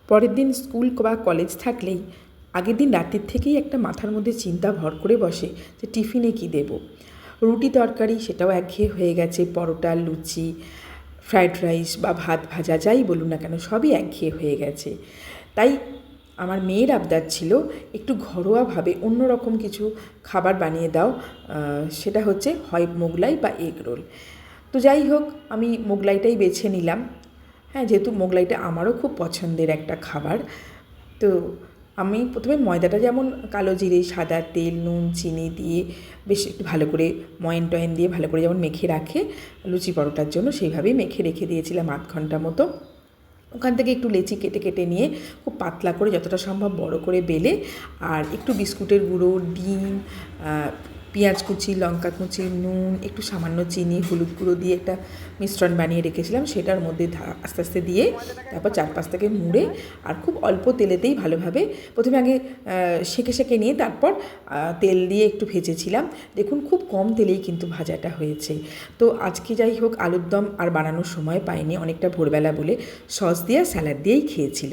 পরের দিন স্কুল বা কলেজ থাকলেই আগের দিন রাতের থেকেই একটা মাথার মধ্যে চিন্তা ভর করে বসে যে টিফিনে কী দেবো। রুটি তরকারি সেটাও একঘেয়ে হয়ে গেছে, পরোটা, লুচি, ফ্রায়েড রাইস বা ভাত ভাজা যাই বলুন না কেন সবই একঘেয়ে হয়ে গেছে। তাই আমার মেয়ের আবদার ছিল একটু ঘরোয়াভাবে অন্যরকম কিছু খাবার বানিয়ে দাও, সেটা হচ্ছে হয় মোগলাই বা এগ রোল। তো যাই হোক, আমি মোগলাইটাই বেছে নিলাম। হ্যাঁ, যেহেতু মোগলাইটা আমারও খুব পছন্দের একটা খাবার। তো আমি প্রথমে ময়দাটা যেমন কালো জিরে, সাদা তেল, নুন, চিনি দিয়ে বেশ একটু ভালো করে ময়ান টয়ান দিয়ে ভালো করে যেমন মেখে রাখে লুচি পরোটার জন্য, সেইভাবেই মেখে রেখে দিয়েছিলাম আধ ঘন্টা মতো। ওখান থেকে একটু লেচি কেটে কেটে নিয়ে খুব পাতলা করে যতটা সম্ভব বড় করে বেলে, আর একটু বিস্কুটের গুঁড়ো, ডিম, পেঁয়াজ কুচি, লঙ্কা কুচি, নুন, একটু সামান্য চিনি, হলুদ গুঁড়ো দিয়ে একটা মিশ্রণ বানিয়ে রেখেছিলাম, সেটার মধ্যে আস্তে আস্তে দিয়ে তারপর চারপাশ থেকে মুড়ে আর খুব অল্প তেলেতেই ভালোভাবে প্রথমে আগে সেঁকে সেঁকে নিয়ে তারপর তেল দিয়ে একটু ভেজেছিলাম। দেখুন খুব কম তেলেই কিন্তু ভাজাটা হয়েছে। তো আজকে যাই হোক আলুর দম আর বানানোর সময় পাইনি, অনেকটা ভোরবেলা বলে সস দিয়ে স্যালাড দিয়েই খেয়েছিল।